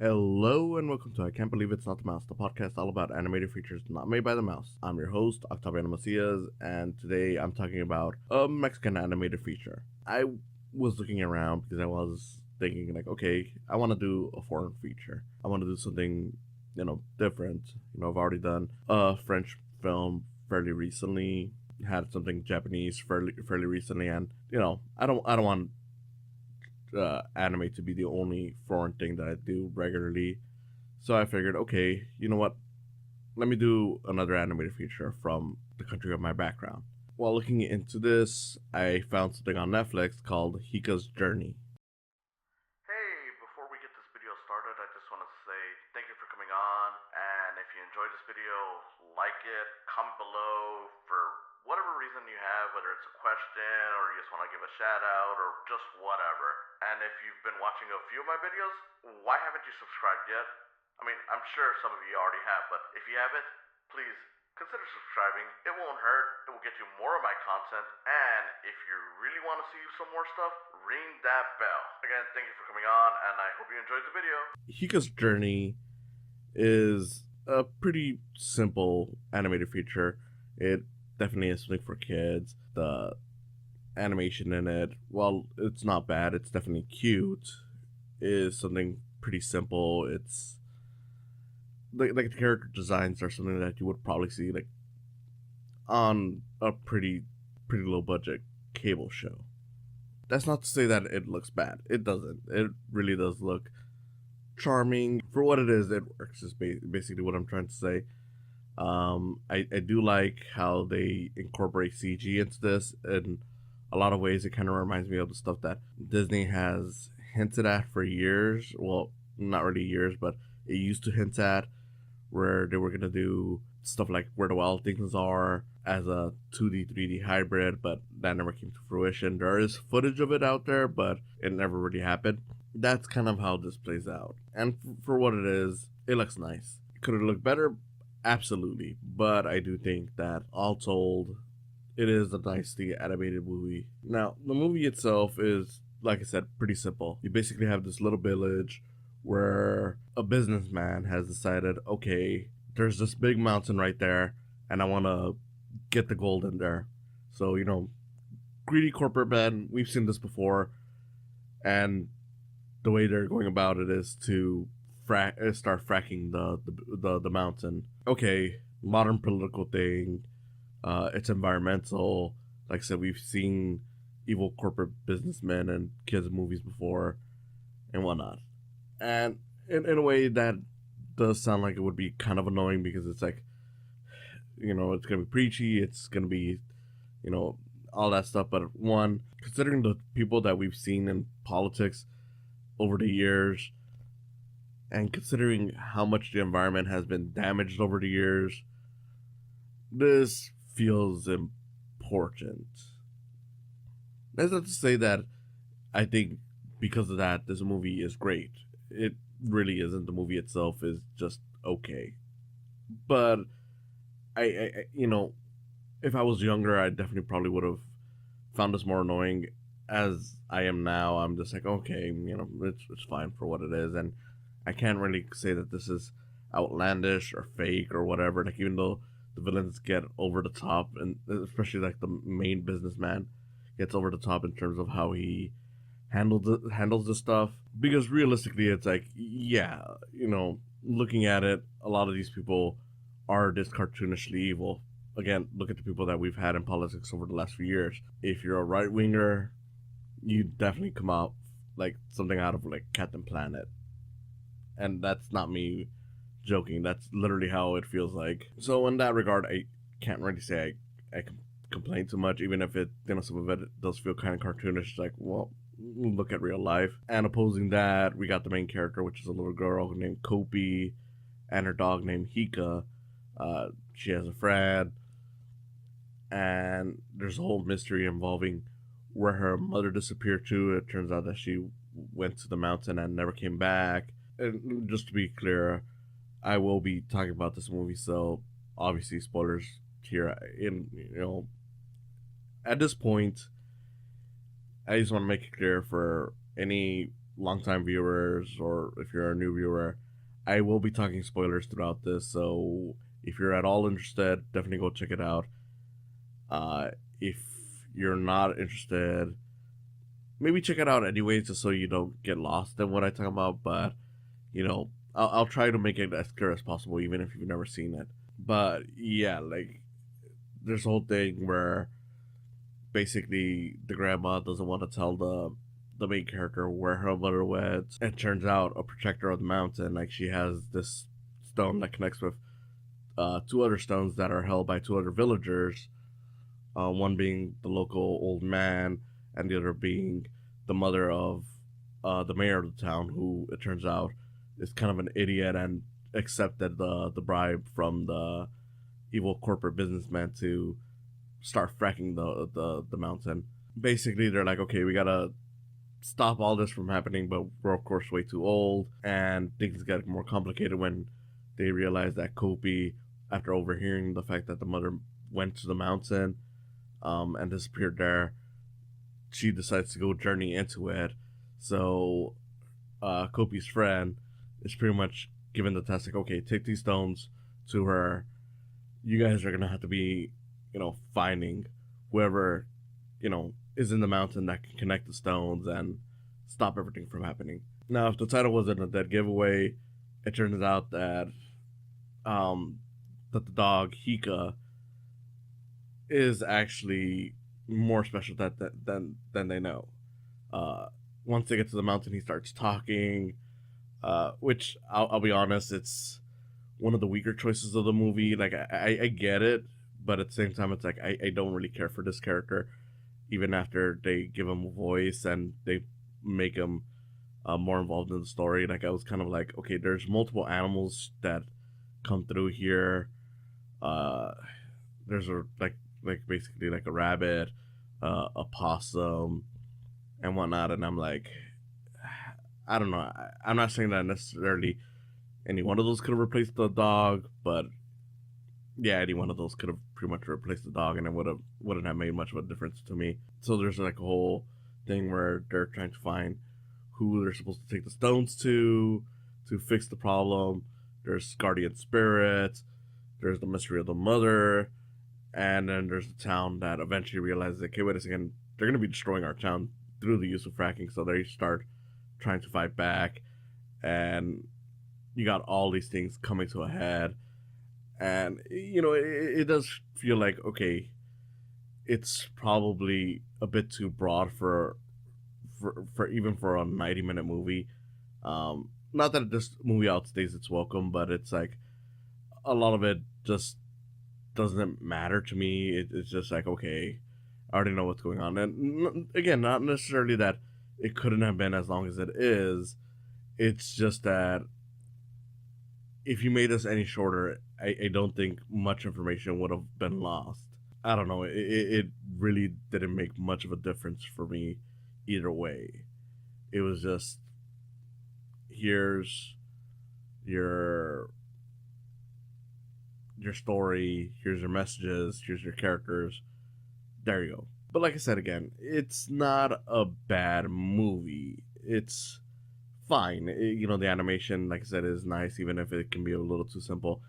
Hello and welcome to I Can't Believe It's Not the Mouse, the podcast all about animated features not made by the mouse. I'm your host, Octaviano, and today I'm talking about a Mexican animated feature. I was looking around because I was thinking okay, I want to do a foreign feature. I want to do something, different. I've already done a French film fairly recently, had something Japanese fairly recently, and I don't want anime to be the only foreign thing that I do regularly. So I figured, okay, you know what? Let me do another animated feature from the country of my background. While looking into this, I found something on Netflix called Xico's Journey. Hey, before we get this video started, I just want to say thank you for coming on. And if you enjoyed this video, like it, comment below for whatever reason you have, whether it's a question or you just want to give a shout out or just whatever. And if you've been watching a few of my videos, why haven't you subscribed yet? I mean, I'm sure some of you already have, but if you haven't, please consider subscribing. It won't hurt. It will get you more of my content. And if you really want to see some more stuff, ring that bell. Again, thank you for coming on, and I hope you enjoyed the video. Xico's Journey is a pretty simple animated feature. It definitely is something for kids. The animation in it, while it's not bad, it's definitely cute, is something pretty simple. It's like the character designs are something that you would probably see on a pretty low budget cable show. That's not to say that it looks bad. It doesn't. It really does look charming. For what it is, it works, is basically what I'm trying to say. I do like how they incorporate CG into this. In a lot of ways, it kind of reminds me of the stuff that Disney has hinted at for years. Well, not really years, but it used to hint at, where they were going to do stuff like Where the Wild Things Are as a 2D, 3D hybrid, but that never came to fruition. There is footage of it out there, but it never really happened. That's kind of how this plays out. And for what it is, it looks nice. Could it look better? Absolutely. But I do think that, all told, it is a nicely animated movie. Now, the movie itself is, like I said, pretty simple. You basically have this little village where a businessman has decided, okay, there's this big mountain right there, and I want to get the gold in there. So, greedy corporate men, we've seen this before, and the way they're going about it is to start fracking the mountain. Okay, modern political thing. It's environmental. Like I said, we've seen evil corporate businessmen and kids movies before and whatnot. And in a way, that does sound like it would be kind of annoying, because it's like, it's going to be preachy. It's going to be, all that stuff. But one, considering the people that we've seen in politics over the years, and considering how much the environment has been damaged over the years, this feels important. That's not to say that I think because of that this movie is great. It really isn't. The movie itself is just okay. But I if I was younger, I definitely probably would have found this more annoying. As I am now, I'm just like, okay, it's fine for what it is, and I can't really say that this is outlandish or fake or whatever. Like, even though the villains get over the top, and especially like the main businessman gets over the top in terms of how he handles this stuff. Because realistically, it's like, yeah, looking at it, a lot of these people are this cartoonishly evil. Again, look at the people that we've had in politics over the last few years. If you're a right winger, you definitely come out like something out of like Captain Planet. And that's not me joking. That's literally how it feels like. So in that regard, I can't really say I complain too much, even if it, some of it does feel kind of cartoonish. Like, well, look at real life. And opposing that, we got the main character, which is a little girl named Kopi, and her dog named Hika. She has a friend, and there's a whole mystery involving where her mother disappeared to. It turns out that she went to the mountain and never came back. And just to be clear, I will be talking about this movie, so obviously spoilers here. At this point, I just want to make it clear for any longtime viewers or if you're a new viewer, I will be talking spoilers throughout this. So if you're at all interested, definitely go check it out. If you're not interested, maybe check it out anyways, just so you don't get lost in what I talk about. But I'll try to make it as clear as possible, even if you've never seen it. But yeah, like there's a whole thing where basically the grandma doesn't want to tell the main character where her mother went, and turns out a protector of the mountain. Like she has this stone that connects with two other stones that are held by two other villagers. One being the local old man, and the other being the mother of the mayor of the town, who it turns out is kind of an idiot and accepted the bribe from the evil corporate businessman to start fracking the mountain. Basically, they're like, okay, we gotta stop all this from happening, but we're of course way too old, and things get more complicated when they realize that Kopi, after overhearing the fact that the mother went to the mountain and disappeared there, she decides to go journey into it. So Kopi's friend is pretty much given the task like, okay, take these stones to her. You guys are gonna have to be, finding whoever, is in the mountain that can connect the stones and stop everything from happening. Now, if the title wasn't a dead giveaway, it turns out that the dog Hika is actually more special than they know. Once they get to the mountain, he starts talking, which I'll be honest, it's one of the weaker choices of the movie. Like I get it, but at the same time, it's like I don't really care for this character, even after they give him a voice and they make him more involved in the story. Like I was kind of like, okay, there's multiple animals that come through here. Uh, there's like basically like a rabbit, a possum, and whatnot, and I'm like, I don't know. I'm not saying that necessarily any one of those could have replaced the dog, but yeah, any one of those could have pretty much replaced the dog, and it wouldn't have made much of a difference to me. So there's like a whole thing where they're trying to find who they're supposed to take the stones to fix the problem. There's guardian spirits. There's the mystery of the mother, and then there's the town that eventually realizes, okay, wait a second, they're gonna be destroying our town through the use of fracking, so they start trying to fight back, and you got all these things coming to a head, and it does feel like, okay, it's probably a bit too broad for even for a 90-minute movie. Not that this movie outstays its welcome, but it's like a lot of it just doesn't matter to me. It's just like, okay, I already know what's going on, and again, not necessarily that it couldn't have been as long as it is. It's just that if you made this any shorter, I don't think much information would have been lost. I don't know. It really didn't make much of a difference for me either way. It was just, here's your story, here's your messages, here's your characters. There you go. But like I said again, it's not a bad movie. It's fine. The animation, like I said, is nice, even if it can be a little too simple.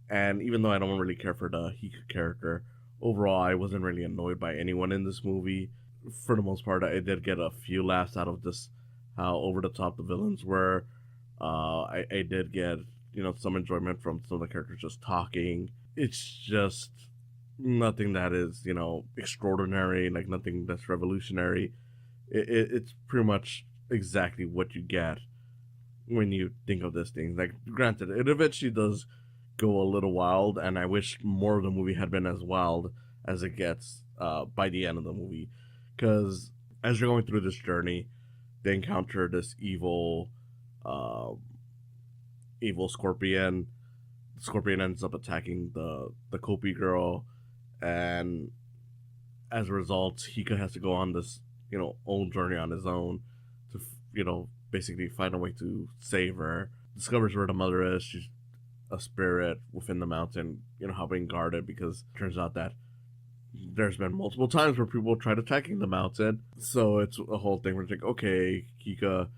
And even though I don't really care for the Hika character, overall, I wasn't really annoyed by anyone in this movie. For the most part, I did get a few laughs out of just how over the top the villains were. I did get, some enjoyment from some of the characters just talking. It's just nothing that is, extraordinary, like nothing that's revolutionary. It's pretty much exactly what you get when you think of this thing. Like, granted, it eventually does go a little wild, and I wish more of the movie had been as wild as it gets by the end of the movie. Because as you're going through this journey, they encounter this evil scorpion. The scorpion ends up attacking the Kopi girl, and as a result, Hika has to go on this own journey on his own to basically find a way to save her. Discovers where the mother is. She's a spirit within the mountain, helping guard it, because it turns out that there's been multiple times where people tried attacking the mountain. So it's a whole thing where it's like, okay, Hika,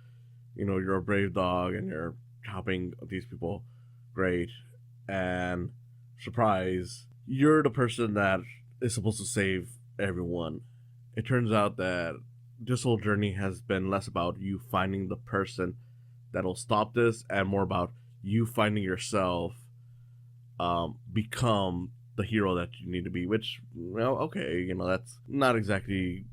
you're a brave dog and you're helping these people, great, and surprise, you're the person that is supposed to save everyone. It turns out that this whole journey has been less about you finding the person that'll stop this and more about you finding yourself become the hero that you need to be, which, well, okay, that's not exactly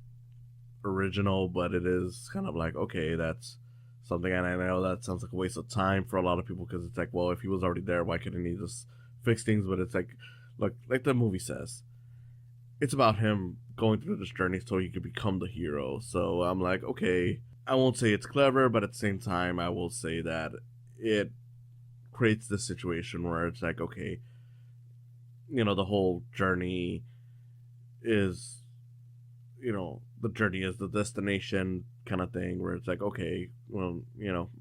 original, but it is kind of like, okay, that's something. And I know that sounds like a waste of time for a lot of people because it's like, well, if he was already there, why couldn't he just fix things? But it's like, look, like the movie says, it's about him going through this journey so he could become the hero. So I'm like, okay, I won't say it's clever, but at the same time, I will say that it creates this situation where it's like, okay, the whole journey is, the journey is the destination kind of thing where it's like, okay, well,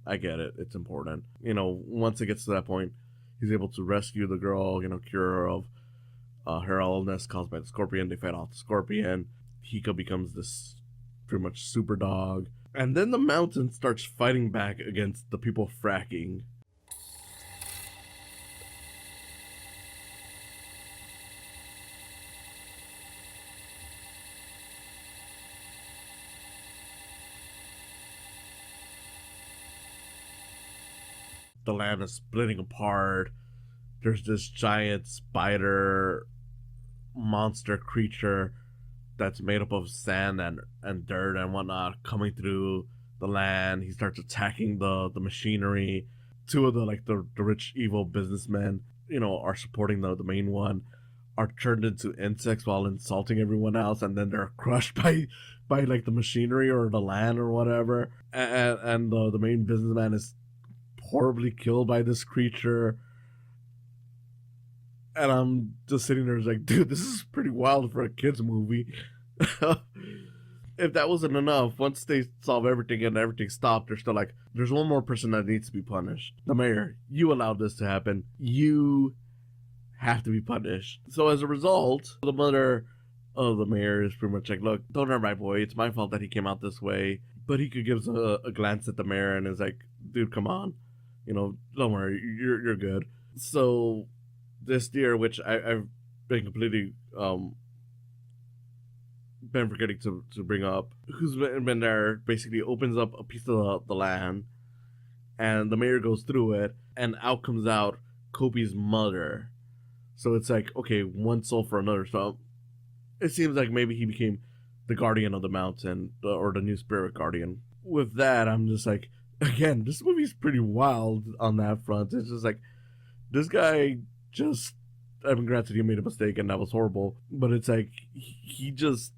I get it. It's important. Once it gets to that point, he's able to rescue the girl, cure her of her illness caused by the scorpion. They fight off the scorpion. Xico becomes this pretty much super dog. And then the mountain starts fighting back against the people fracking. The land is splitting apart. There's this giant spider monster creature that's made up of sand and dirt and whatnot coming through the land. He starts attacking the machinery. Two of the rich evil businessmen, are supporting the main one, are turned into insects while insulting everyone else, and then they're crushed by like the machinery or the land or whatever. And the main businessman is horribly killed by this creature. And I'm just sitting there like, dude, this is pretty wild for a kid's movie. If that wasn't enough, once they solve everything and everything stopped, they're still like, there's one more person that needs to be punished. The mayor, you allowed this to happen. You have to be punished. So as a result, the mother of the mayor is pretty much like, look, don't hurt my boy. It's my fault that he came out this way. But he could give a glance at the mayor and is like, dude, come on. Don't worry, you're good. So this deer, which I've been completely been forgetting to bring up, who's been there, basically opens up a piece of the land, and the mayor goes through it, and out comes out Kobe's mother. So it's like, okay, one soul for another. So it seems like maybe he became the guardian of the mountain, or the new spirit guardian. With that, I'm just like, again, this movie's pretty wild on that front. It's just like, this guy just, I mean, granted, he made a mistake and that was horrible, but it's like, he just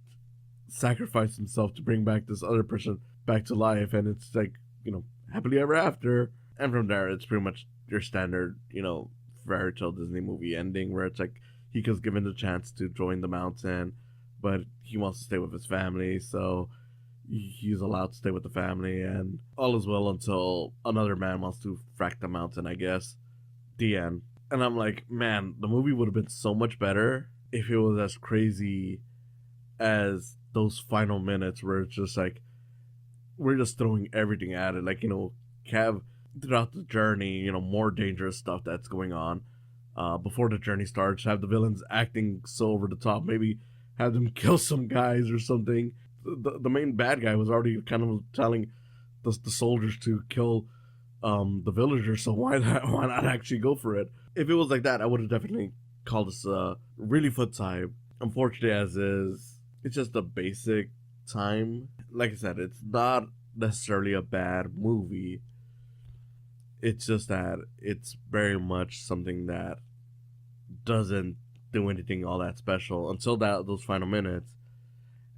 sacrificed himself to bring back this other person back to life, and it's like, happily ever after. And from there, it's pretty much your standard, fairy tale Disney movie ending where it's like, he gets given the chance to join the mountain, but he wants to stay with his family, so he's allowed to stay with the family, and all is well until another man wants to frack the mountain, I guess. The end. And I'm like, man, the movie would have been so much better if it was as crazy as those final minutes where it's just like, we're just throwing everything at it. Like, Cav, throughout the journey, more dangerous stuff that's going on. Before the journey starts, have the villains acting so over the top, maybe have them kill some guys or something. The main bad guy was already kind of telling the soldiers to kill the villagers, so why not actually go for it? If it was like that, I would have definitely called this a really fun time. Unfortunately, as is, it's just a basic time. Like I said, it's not necessarily a bad movie. It's just that it's very much something that doesn't do anything all that special until those final minutes.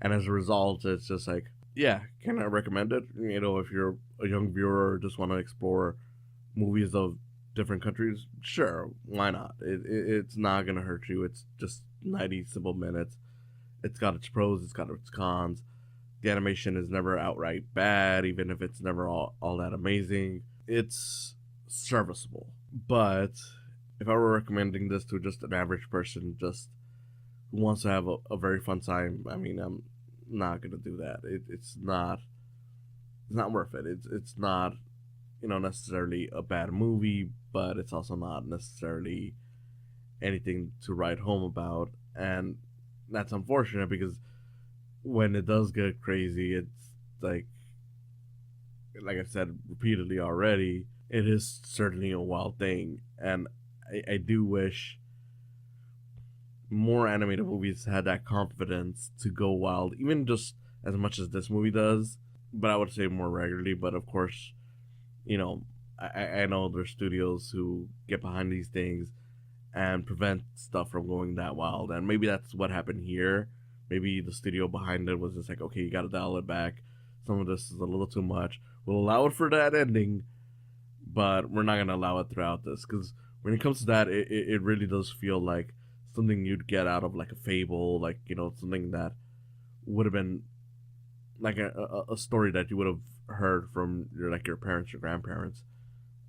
And as a result, it's just like, yeah, can I recommend it? If you're a young viewer or just want to explore movies of different countries, sure, why not? It's not going to hurt you. It's just 90 simple minutes. It's got its pros, it's got its cons. The animation is never outright bad, even if it's never all that amazing. It's serviceable. But if I were recommending this to just an average person, just who wants to have a very fun time, I mean, not gonna do that. It's not worth it. It's not necessarily a bad movie, but it's also not necessarily anything to write home about. And that's unfortunate because when it does get crazy, it's like I said repeatedly already, it is certainly a wild thing. And I do wish more animated movies had that confidence to go wild, even just as much as this movie does. But I would say more regularly. But of course, you know, I know there's studios who get behind these things and prevent stuff from going that wild. And maybe that's what happened here. Maybe the studio behind it was just like, okay, you got to dial it back. Some of this is a little too much. We'll allow it for that ending, but we're not going to allow it throughout this. Because when it comes to that, it really does feel like something you'd get out of like a fable, like, something that would have been like a story that you would have heard from your parents or grandparents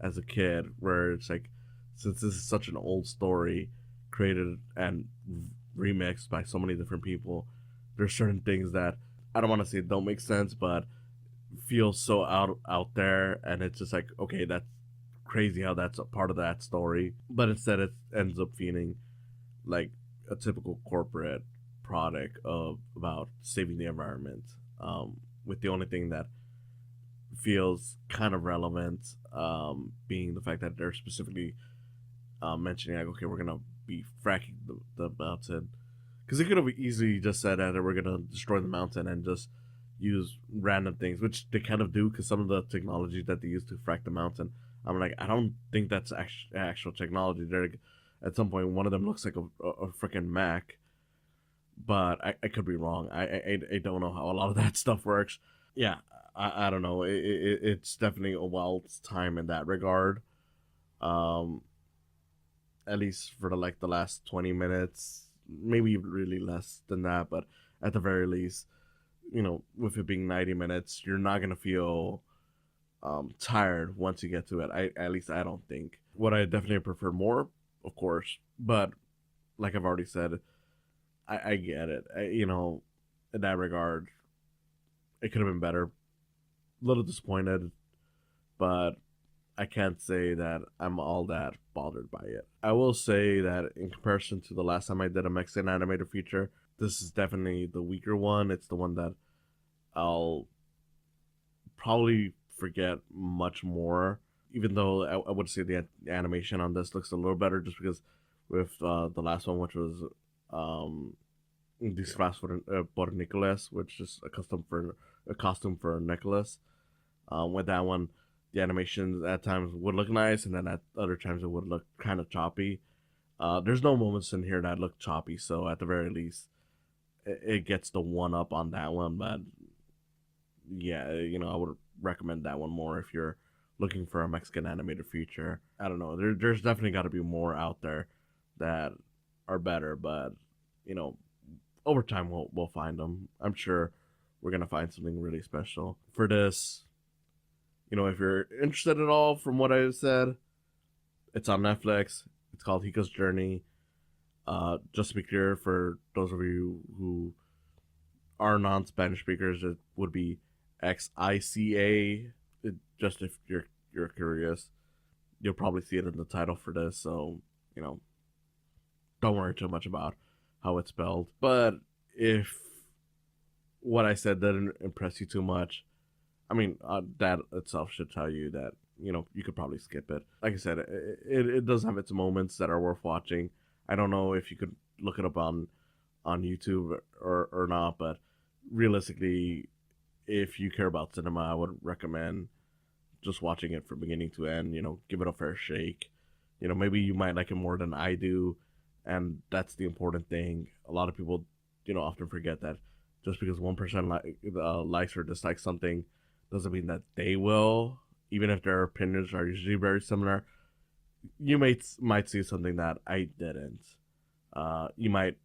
as a kid, where it's like, since this is such an old story created and remixed by so many different people, there's certain things that I don't want to say don't make sense, but feel so out there, and it's just like, okay, that's crazy how that's a part of that story, but instead it ends up feeling like a typical corporate product of about saving the environment, with the only thing that feels kind of relevant being the fact that they're specifically mentioning like, okay, we're gonna be fracking the mountain, because they could have easily just said that we're gonna destroy the mountain and just use random things, which they kind of do, because some of the technology that they use to frack the mountain, I'm like, I don't think that's actual technology. They're at some point, one of them looks like a freaking Mac, but I could be wrong. I don't know how a lot of that stuff works. Yeah, I don't know. It's definitely a wild time in that regard. At least for the last 20 minutes, maybe really less than that, but at the very least, with it being 90 minutes, you're not gonna feel tired once you get to it. At least I don't think. What I definitely prefer more, of course, but like I've already said, I get it. In that regard, it could have been better. A little disappointed, but I can't say that I'm all that bothered by it. I will say that in comparison to the last time I did a Mexican animated feature, this is definitely the weaker one. It's the one that I'll probably forget much more, even though I would say the animation on this looks a little better, just because with the last one, which was Disfraz por Nicolas, which is a costume for Nicholas. With that one, the animations at times would look nice, and then at other times it would look kind of choppy. There's no moments in here that look choppy, so at the very least, it gets the one up on that one. But yeah, I would recommend that one more if you're looking for a Mexican animated feature. I don't know. There's definitely got to be more out there that are better, but over time we'll find them. I'm sure we're gonna find something really special for this. If you're interested at all, from what I said, it's on Netflix. It's called Xico's Journey. Just to be clear, for those of you who are non-Spanish speakers, it would be Xica. Just if you're curious, you'll probably see it in the title for this. So don't worry too much about how it's spelled. But if what I said didn't impress you too much, I mean, that itself should tell you that you could probably skip it. Like I said, it does have its moments that are worth watching. I don't know if you could look it up on YouTube or not, but realistically, if you care about cinema, I would recommend just watching it from beginning to end. Give it a fair shake. Maybe you might like it more than I do, and that's the important thing. A lot of people, often forget that just because one person likes or dislikes something doesn't mean that they will, even if their opinions are usually very similar. You might see something that I didn't. You might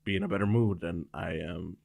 be in a better mood than I am.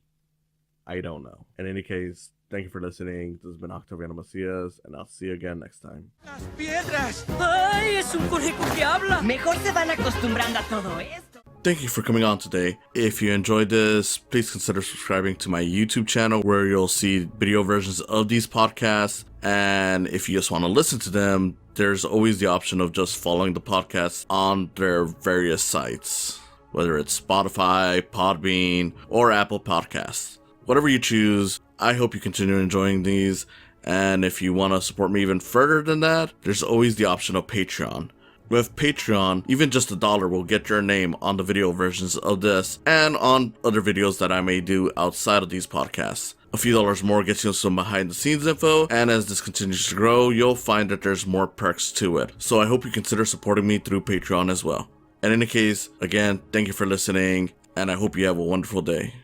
I don't know. In any case, thank you for listening. This has been Octaviano Macias, and I'll see you again next time. ¡Las piedras! ¡Ay, es un conejo que habla! Mejor se van acostumbrando a todo esto. Thank you for coming on today. If you enjoyed this, please consider subscribing to my YouTube channel, where you'll see video versions of these podcasts And if you just want to listen to them, there's always the option of just following the podcast on their various sites, whether it's Spotify, Podbean, or Apple Podcasts. Whatever you choose, I hope you continue enjoying these. And if you want to support me even further than that, there's always the option of Patreon. With Patreon, even just $1 will get your name on the video versions of this and on other videos that I may do outside of these podcasts. A few dollars more gets you some behind the scenes info, and as this continues to grow, you'll find that there's more perks to it. So I hope you consider supporting me through Patreon as well. In any case, again, thank you for listening, and I hope you have a wonderful day.